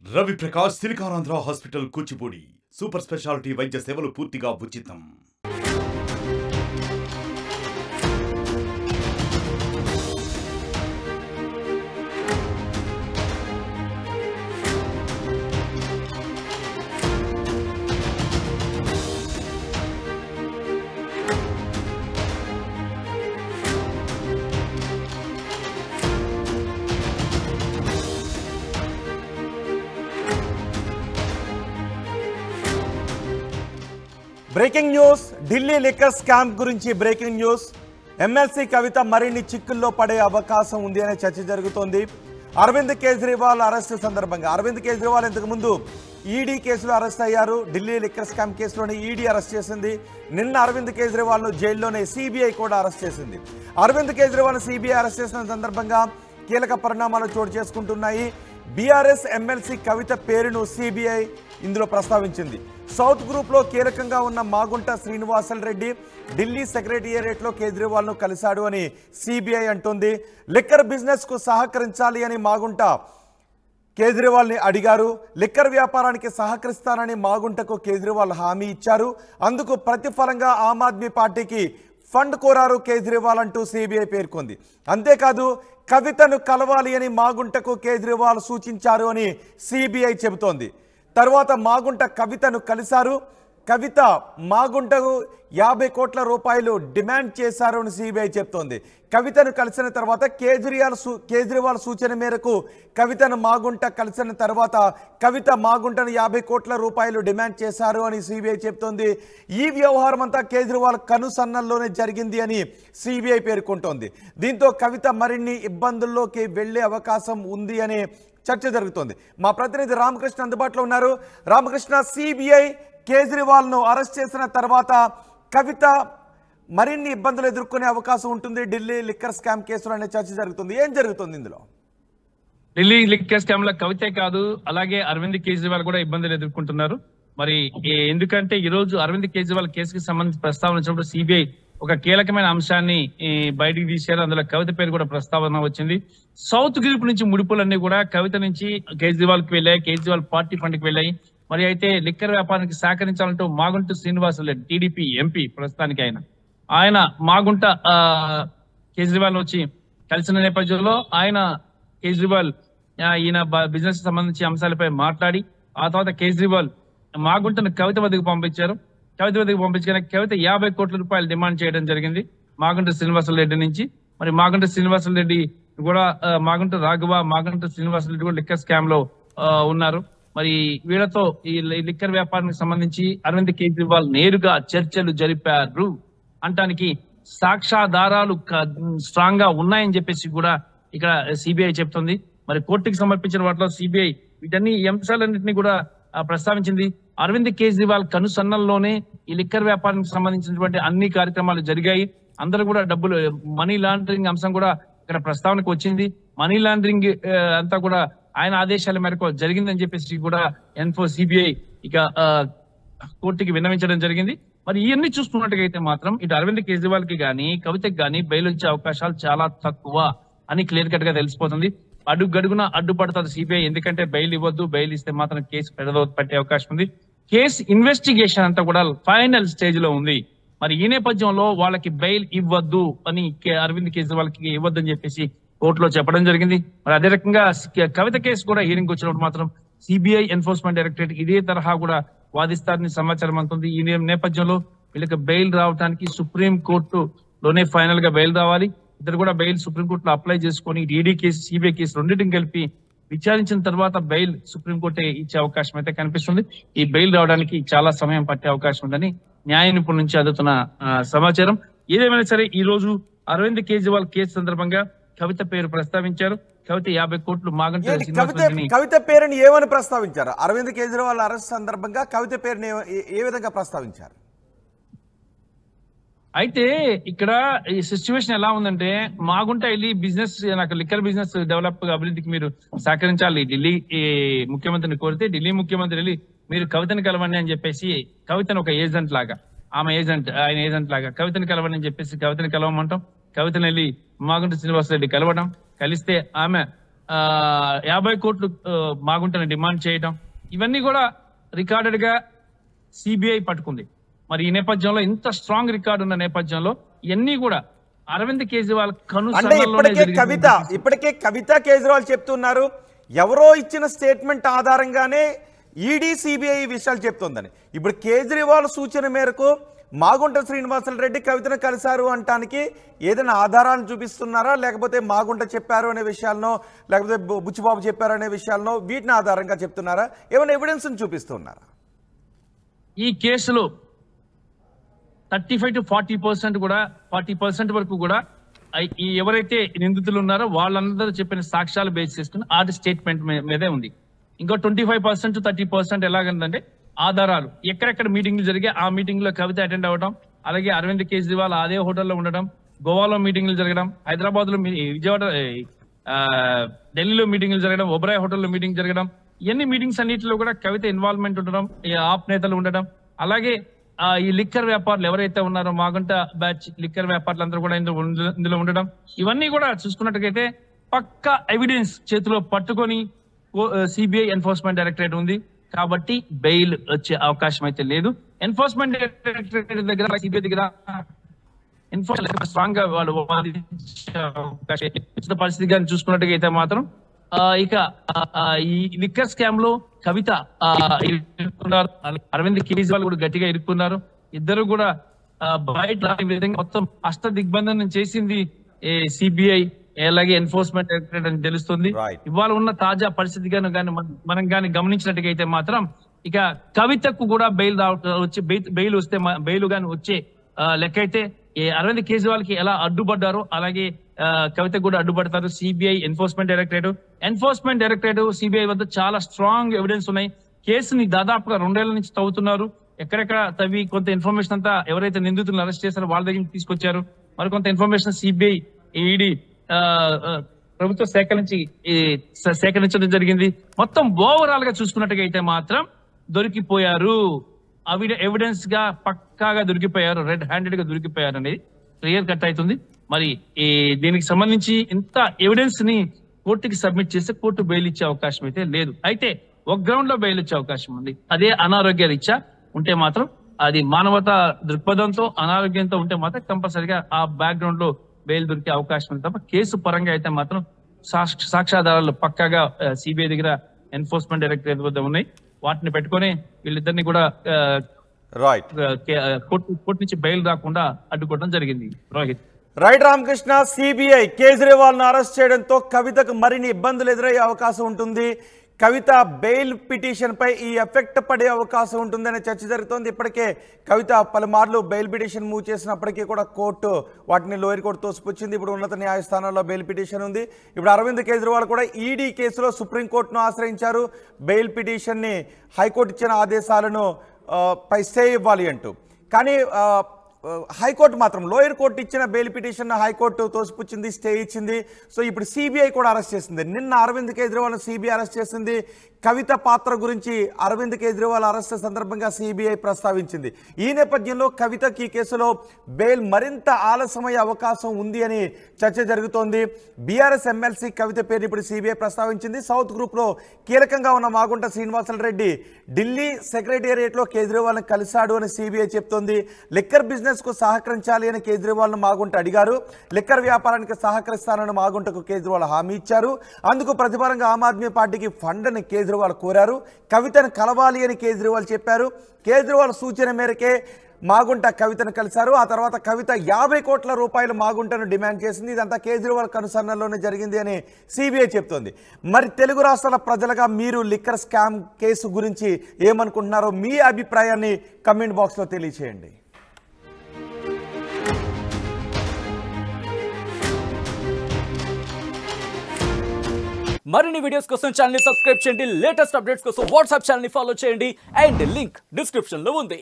Ravi Prakash Siliconandhra hospital Kuchipudi super speciality వైద్య సేవలు పూర్తిగా ఉచితం. Breaking news, Delhi liquor scam గురించి బ్రేకింగ్ న్యూస్. ఎమ్మెల్సీ కవిత మరిన్ని చిక్కుల్లో పడే అవకాశం ఉంది అనే చర్చ జరుగుతోంది. అరవింద్ కేజ్రీవాల్ అరెస్టు సందర్భంగా అరవింద్ కేజ్రీవాల్ ఇంతకుముందు ఈడీ కేసులో అరెస్ట్ అయ్యారు. ఢిల్లీ లిక్కర్ స్కామ్ కేసులోనే ఈడీ అరెస్ట్ చేసింది. నిన్న అరవింద్ కేజ్రీవాల్ను జైల్లోనే సిబిఐ కూడా అరెస్ట్ చేసింది. అరవింద్ కేజ్రీవాల్ను సిబిఐ అరెస్ట్ చేసిన సందర్భంగా కీలక పరిణామాలు చోటు చేసుకుంటున్నాయి. బీఆర్ఎస్ ఎమ్మెల్సీ కవిత పేరును సిబిఐ ఇందులో ప్రస్తావించింది. సౌత్ గ్రూప్లో కీలకంగా ఉన్న మాగుంట శ్రీనివాసల్ రెడ్డి ఢిల్లీ సెక్రటేరియట్లో కేజ్రీవాల్ను కలిశాడు అని సిబిఐ అంటోంది. లిక్కర్ బిజినెస్కు సహకరించాలి అని మాగుంట కేజ్రీవాల్ని అడిగారు. లిక్కర్ వ్యాపారానికి సహకరిస్తానని మాగుంటకు కేజ్రీవాల్ హామీ ఇచ్చారు. అందుకు ప్రతిఫలంగా ఆమ్ ఆద్మీ పార్టీకి ఫండ్ కోరారు కేజ్రీవాల్ అంటూ సిబిఐ పేర్కొంది. అంతేకాదు కవితను కలవాలి అని మాగుంటకు కేజ్రీవాల్ సూచించారు అని సిబిఐ చెబుతోంది. తర్వాత మాగుంట కవితను కలిశారు. కవిత మాగుంటకు 50 కోట్ల రూపాయలు డిమాండ్ చేశారు అని సిబిఐ చెప్తోంది. కవితను కలిసిన తర్వాత కేజ్రీవాల్ సూచన మేరకు కవితను మాగుంట కలిసిన తర్వాత కవిత మాగుంటను 50 కోట్ల రూపాయలు డిమాండ్ చేశారు అని సిబిఐ చెప్తోంది. ఈ వ్యవహారం అంతా కేజ్రీవాల్ కనుసన్నల్లోనే జరిగింది అని సిబిఐ పేర్కొంటోంది. దీంతో కవిత మరిన్ని ఇబ్బందుల్లోకి వెళ్లే అవకాశం ఉంది అనే చర్చ జరుగుతోంది. మా ప్రతినిధి రామకృష్ణ అందుబాటులో ఉన్నారు. రామకృష్ణ, సిబిఐ కేజ్రీవాల్ను అరెస్ట్ చేసిన తర్వాత కవిత మరిన్ని ఇబ్బందులు ఎదుర్కొనే అవకాశం ఉంటుంది ఢిల్లీ లిక్కర్ స్కామ్ కేసులో అనే చర్చ జరుగుతుంది. ఏం జరుగుతుంది ఇందులో? ఢిల్లీ లిక్కర్ స్కామ్ లో కవితే కాదు, అలాగే అరవింద్ కేజ్రీవాల్ కూడా ఇబ్బందులు ఎదుర్కొంటున్నారు. మరి ఎందుకంటే ఈ రోజు అరవింద్ కేజ్రీవాల్ కేసుకి సంబంధించి ప్రస్తావన సిబిఐ ఒక కీలకమైన అంశాన్ని బయటికి తీశారు. అందులో కవిత పేరు కూడా ప్రస్తావన వచ్చింది. సౌత్ గ్రూప్ నుంచి ముడుపులన్నీ కూడా కవిత నుంచి కేజ్రీవాల్ కి వెళ్ళాయి, కేజ్రీవాల్ పార్టీ ఫండ్ కి వెళ్ళాయి. మరి అయితే లిక్కర్ వ్యాపారానికి సహకరించాలంటూ మాగుంట శ్రీనివాసల్ టీడీపీ ఎంపీ ప్రస్తుతానికి ఆయన మాగుంట కేజ్రీవాల్ వచ్చి కలిసిన నేపథ్యంలో కేజ్రీవాల్ ఈయన బిజినెస్ సంబంధించి అంశాలపై మాట్లాడి ఆ తర్వాత కేజ్రీవాల్ మాగుంటను కవిత వద్దకు పంపించారు. కవిత వద్దకు పంపించిన కవిత 50 కోట్ల రూపాయలు డిమాండ్ చేయడం జరిగింది మాగుంట శ్రీనివాసల్ రెడ్డి నుంచి. మరి మాగుంట శ్రీనివాసల్ రెడ్డి కూడా మాగుంట రాఘవ, మాగుంట శ్రీనివాసల్ రెడ్డి కూడా లిక్కర్ స్కామ్ లో ఉన్నారు. మరి వీళ్ళతో ఈ లిక్కర్ వ్యాపారానికి సంబంధించి అరవింద్ కేజ్రీవాల్ నేరుగా చర్చలు జరిపారు అంటానికి సాక్ష్యాధారాలు స్ట్రాంగ్ గా ఉన్నాయని చెప్పేసి కూడా ఇక్కడ సిబిఐ చెప్తుంది. మరి కోర్టుకి సమర్పించిన వాటిలో సిబిఐ వీటన్ని అంశాలన్నింటినీ కూడా ప్రస్తావించింది. అరవింద్ కేజ్రీవాల్ కనుసన్నల్లోనే ఈ లిక్కర్ వ్యాపారానికి సంబంధించినటువంటి అన్ని కార్యక్రమాలు జరిగాయి. అందరూ కూడా డబ్బులు మనీ లాండరింగ్ అంశం కూడా ఇక్కడ ప్రస్తావనకు వచ్చింది. మనీ లాండరింగ్ అంతా కూడా ఆయన ఆదేశాల మేరకు జరిగిందని చెప్పేసి కూడా సిబిఐ ఇక కోర్టుకి విన్నవించడం జరిగింది. మరి ఇవన్నీ చూసుకున్నట్టుగైతే మాత్రం ఇటు అరవింద్ కేజ్రీవాల్ కి గానీ కవితకి గానీ బెయిల్ వచ్చే అవకాశాలు చాలా తక్కువ అని క్లియర్ కట్ గా తెలిసిపోతుంది. అడుగడుగున అడ్డుపడుతుంది సిబిఐ. ఎందుకంటే బెయిల్ ఇవ్వద్దు, బెయిల్ ఇస్తే మాత్రం కేసు పట్టే అవకాశం ఉంది. కేసు ఇన్వెస్టిగేషన్ అంతా కూడా ఫైనల్ స్టేజ్ లో ఉంది. మరి ఈ నేపథ్యంలో వాళ్ళకి బెయిల్ ఇవ్వద్దు అని అరవింద్ కేజ్రీవాల్ కి ఇవ్వద్దని చెప్పేసి కోర్టులో చెప్పడం జరిగింది. మరి అదే రకంగా కవిత కేసు కూడా హీరింగ్ వచ్చినప్పుడు మాత్రం సిబిఐ ఎన్ఫోర్స్మెంట్ డైరెక్టరేట్ ఇదే తరహా కూడా వాదిస్తారని సమాచారం అందుతుంది. ఈ నేపథ్యంలో వీళ్ళకి బెయిల్ రావడానికి సుప్రీం కోర్టులోనే ఫైనల్ గా బెయిల్ రావాలి. ఇద్దరు కూడా బెయిల్ సుప్రీంకోర్టులో అప్లై చేసుకుని ఈడీ కేసు, సిబిఐ కేసు రెండింటిని కలిపి విచారించిన తర్వాత బెయిల్ సుప్రీంకోర్టే ఇచ్చే అవకాశం అయితే కనిపిస్తుంది. ఈ బెయిల్ రావడానికి చాలా సమయం పట్టే అవకాశం ఉందని న్యాయ నిపుణుల నుంచి అందుతున్న సమాచారం. ఏదేమైనా సరే ఈ రోజు అరవింద్ కేజ్రీవాల్ కేసు సందర్భంగా కవిత పేరు ప్రస్తావించారు. కవిత 50 కోట్లు మాగంట కవిత పేరుని ఏమని ప్రస్తావించారు? అరవింద్ కేజ్రీవాల్ అరెస్ట్ సందర్భంగా కవిత పేరుని ఏ విధంగా ప్రస్తావించారు? అయితే ఇక్కడ ఈ సిచ్యువేషన్ ఎలా ఉందంటే మాగుంట వెళ్ళి బిజినెస్, నాకు లిక్కర్ బిజినెస్ డెవలప్ అభివృద్ధికి మీరు సహకరించాలి ఢిల్లీ ముఖ్యమంత్రిని కోరితే ఢిల్లీ ముఖ్యమంత్రి వెళ్ళి మీరు కవితను కలవండి అని చెప్పేసి కవితను ఒక ఏజెంట్ లాగా, ఆయన ఏజెంట్ లాగా కవితను కలవండి అని చెప్పేసి కవితను కలవమంటాం. కవితను వెళ్ళి మాగుంట శ్రీనివాసరెడ్డి కలవడం, కలిస్తే ఆమె 50 కోట్లు మాగుంటని డిమాండ్ చేయడం, ఇవన్నీ కూడా రికార్డెడ్ గా సిబిఐ పట్టుకుంది. మరి ఈ నేపథ్యంలో ఇంత స్ట్రాంగ్ రికార్డు ఉన్న నేపథ్యంలో ఇవన్నీ కూడా అరవింద్ కేజ్రీవాల్ అంటే ఇప్పటికే కవిత కేజ్రీవాల్ చెప్తున్నారు ఎవరో ఇచ్చిన స్టేట్మెంట్ ఆధారంగానే ఈడీ సిబిఐ విషయాలు చెప్తోందని. ఇప్పుడు కేజ్రీవాల్ సూచన మేరకు మాగుంట శ్రీనివాసరెడ్డి కవితను కలిశారు అంటానికి ఏదైనా ఆధారాలను చూపిస్తున్నారా, లేకపోతే మాగుంట చెప్పారు అనే విషయాలను, లేకపోతే బుచ్చిబాబు చెప్పారు అనే విషయాలను వీటిని ఆధారంగా చెప్తున్నారా, ఏమైనా ఎవిడెన్స్ చూపిస్తున్నారా? ఈ కేసులో 35 to 40% కూడా 40% వరకు కూడా ఎవరైతే నిందితులు ఉన్నారో వాళ్ళందరూ చెప్పిన సాక్ష్యాలు బేస్ చేసుకుని ఆర్ట్ స్టేట్మెంట్ మీదే ఉంది. ఇంకో 25% to 30% ఎలాగంటే ఆధారాలు, ఎక్కడెక్కడ మీటింగ్లు జరిగే ఆ మీటింగ్ లో కవిత అటెండ్ అవ్వడం, అలాగే అరవింద్ కేజ్రీవాల్ అదే హోటల్లో ఉండడం, గోవాలో మీటింగ్లు జరగడం, హైదరాబాద్ లో విజయవాడ ఢిల్లీలో మీటింగ్లు జరగడం, ఒబరాయ్ హోటల్లో మీటింగ్ జరగడం, ఇవన్నీ మీటింగ్స్ అన్నింటిలో కూడా కవిత ఇన్వాల్వ్మెంట్ ఉండడం, ఆప్ నేతలు ఉండడం, అలాగే ఈ లిక్కర్ వ్యాపారులు ఎవరైతే ఉన్నారో మాగుంట బ్యాచ్ లిక్కర్ వ్యాపారులు అందరూ కూడా ఇందులో ఉండడం, ఇవన్నీ కూడా చూసుకున్నట్టుగైతే పక్కా ఎవిడెన్స్ చేతిలో పట్టుకొని సిబిఐ ఎన్ఫోర్స్మెంట్ డైరెక్టరేట్ ఉంది. కాబట్టి బెయిల్ వచ్చే అవకాశం అయితే లేదు. ఎన్ఫోర్స్మెంట్ డైరెక్టరేట్ దగ్గర సిబిఐ దగ్గర స్ట్రాంగ్ గా వాళ్ళు పరిస్థితి కానీ చూసుకున్నట్టుగా అయితే మాత్రం ఇక ఈ లిక్కర్ స్కామ్ లో కవిత ఇరుక్కున్నారు, అరవింద్ కేజ్రీవాల్ కూడా గట్టిగా ఇరుక్కున్నారు. ఇద్దరు కూడా బయట విధంగా మొత్తం అష్ట దిగ్బంధనం చేసింది సిబిఐ అలాగే ఎన్ఫోర్స్మెంట్ డైరెక్టరేట్ అని తెలుస్తుంది. ఇవాళ ఉన్న తాజా పరిస్థితి మనం కానీ గమనించినట్టుగా అయితే మాత్రం ఇక కవితకు కూడా బెయిల్ వస్తే బెయిల్ గాని వచ్చే లెక్క అయితే అరవింద్ కేజ్రీవాల్ కి ఎలా అడ్డుపడ్డారో అలాగే కవిత కూడా అడ్డుపడతారు. సిబిఐ ఎన్ఫోర్స్మెంట్ డైరెక్టరేట్ సిబిఐ వద్ద చాలా స్ట్రాంగ్ ఎవిడెన్స్ ఉన్నాయి. కేసుని దాదాపుగా 2 ఏళ్ల నుంచి తవ్వుతున్నారు. ఎక్కడెక్కడ తవ్వి కొంత ఇన్ఫర్మేషన్ అంతా ఎవరైతే నిందితులను అరెస్ట్ చేశారో వాళ్ళ దగ్గర తీసుకొచ్చారు. మరికొంత ఇన్ఫర్మేషన్ సిబిఐ ఈడీ ప్రభుత్వ శాఖ నుంచి సేకరించడం జరిగింది. మొత్తం ఓవరాల్ గా చూసుకున్నట్టుగా అయితే మాత్రం దొరికిపోయారు, ఎవిడెన్స్ గా పక్కాగా దొరికిపోయారు, రెడ్ హ్యాండెడ్ గా దొరికిపోయారు అనేది క్లియర్ కట్ అవుతుంది. మరి దీనికి సంబంధించి ఇంత ఎవిడెన్స్ ని కోర్టుకి సబ్మిట్ చేస్తే కోర్టు బెయిల్ ఇచ్చే అవకాశం అయితే లేదు. అయితే ఒక గ్రౌండ్ లో బెయిల్ ఇచ్చే అవకాశం ఉంది. అదే అనారోగ్య రీత్యా ఉంటే మాత్రం, అది మానవతా దృక్పథంతో అనారోగ్యంతో ఉంటే మాత్రం కంపల్సరిగా ఆ బ్యాక్గ్రౌండ్ లో బెయిల్ దొరికే అవకాశం ఉంది తప్ప కేసు పరంగా అయితే మాత్రం సాక్ష్యాధారాలు పక్కాగా సిబిఐ దగ్గర ఎన్ఫోర్స్మెంట్ డైరెక్టరేట్ వద్ద ఉన్నాయి. వాటిని పెట్టుకొని వీళ్ళిద్దరిని కూడా కోర్టు నుంచి బెయిల్ రాకుండా అడ్డుకోవడం జరిగింది. రోహిత్ రైట్ రామకృష్ణ, సిబిఐ కేజ్రీవాల్ ను అరెస్ట్ చేయడంతో కవితకు మరిన్ని ఇబ్బందులు ఎదురయ్యే అవకాశం ఉంటుంది. కవిత బెయిల్ పిటిషన్ పై ఈ ఎఫెక్ట్ పడే అవకాశం ఉంటుందనే చర్చ జరుగుతోంది. ఇప్పటికే కవిత పలుమార్లు బెయిల్ పిటిషన్ మూవ్ చేసినప్పటికీ కూడా కోర్టు వాటిని లోయర్ కోర్టు తోసిపుచ్చింది. ఇప్పుడు ఉన్నత న్యాయస్థానాల్లో బెయిల్ పిటిషన్ ఉంది. ఇప్పుడు అరవింద్ కేజ్రీవాల్ కూడా ఈడీ కేసులో సుప్రీంకోర్టును ఆశ్రయించారు. బెయిల్ పిటిషన్ని హైకోర్టు ఇచ్చిన ఆదేశాలను పై స్టే ఇవ్వాలి అంటూ. కానీ హైకోర్టు మాత్రం లోయర్ కోర్టు ఇచ్చిన బెయిల్ పిటిషన్ హైకోర్టు తోసిపుచ్చింది, స్టే ఇచ్చింది. సో ఇప్పుడు సిబిఐ కూడా అరెస్ట్ చేసింది. నిన్న అరవింద్ కేజ్రీవాల్ సిబిఐ అరెస్ట్ చేసింది. కవిత పాత్ర గురించి అరవింద్ కేజ్రీవాల్ అరెస్ట్ సందర్భంగా సిబిఐ ప్రస్తావించింది. ఈ నేపథ్యంలో కవితకి ఈ కేసులో బెయిల్ మరింత ఆలస్యమయ్యే అవకాశం ఉంది అని చర్చ జరుగుతోంది. బీఆర్ఎస్ ఎమ్మెల్సీ కవిత పేరు ఇప్పుడు సిబిఐ ప్రస్తావించింది. సౌత్ గ్రూప్లో కీలకంగా ఉన్న మాగుంట శ్రీనివాసరెడ్డి ఢిల్లీ సెక్రటేరియట్లో కేజ్రీవాల్ని కలిశాడు అని సిబిఐ చెప్తోంది. లిక్కర్ బిజినెస్ కు సహకరించాలి అని కేజ్రీవాల్ను మాగుంట అడిగారు. లిక్కర్ వ్యాపారానికి సహకరిస్తానని మాగుంటకు కేజ్రీవాల్ హామీ ఇచ్చారు. అందుకు ప్రతిఫలంగా ఆమ్ ఆద్మీ పార్టీకి ఫండ్ అని కేజ్రీవాల్ కోరారు. కవితను కలవాలి అని కేజ్రీవాల్ చెప్పారు. కేజ్రీవాల్ సూచన మేరకే మాగుంట కవితను కలిశారు. ఆ తర్వాత కవిత 50 కోట్ల రూపాయలు మాగుంటను డిమాండ్ చేసింది. ఇదంతా కేజ్రీవాల్ కనుసన్నల్లోనే జరిగింది అని సిబిఐ చెప్తోంది. మరి తెలుగు రాష్ట్రాల ప్రజలుగా మీరు లిక్కర్ స్కామ్ కేసు గురించి ఏమనుకుంటున్నారో మీ అభిప్రాయాన్ని కమెంట్ బాక్స్లో తెలియచేయండి. మరిన్ని వీడియోస్ కోసం ఛానల్ ని సబ్స్క్రైబ్ చేయండి. లేటెస్ట్ అప్డేట్స్ కోసం వాట్సాప్ ఛానల్ ని ఫాలో చేయండి. అండ్ లింక్ డిస్క్రిప్షన్ లో ఉంది.